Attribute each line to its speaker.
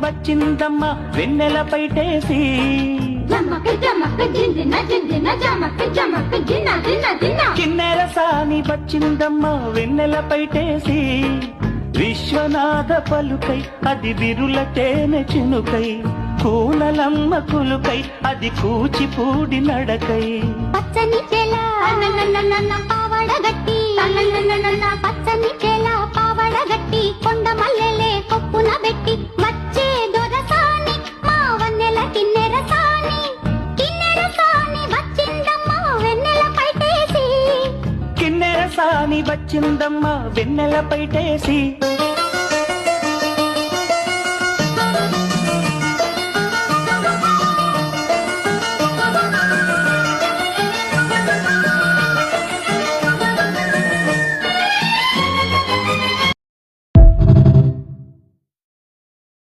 Speaker 1: వచ్చిందమ్మ వెన్నెల పైటేసి కిన్నెర సాని వచ్చిందమ్మ వెన్నెల పైటేసి విశ్వనాథ పలుకై అది విరుల తేనె చినుకై కూనలమ్మ కులుకై అది కూచిపూడి నడకై
Speaker 2: పచ్చని చేల పావడగట్టి పచ్చని చేల పావడగట్టి కొండ మల్లెలే కొప్పున పెట్టి వచ్చే దొరసాని మా వన్నెల కిన్నెర సాని వచ్చిందమ్మ వెన్నెల పైటేసి
Speaker 1: కిన్నెర సాని వచ్చిందమ్మ వెన్నెల పైటేసి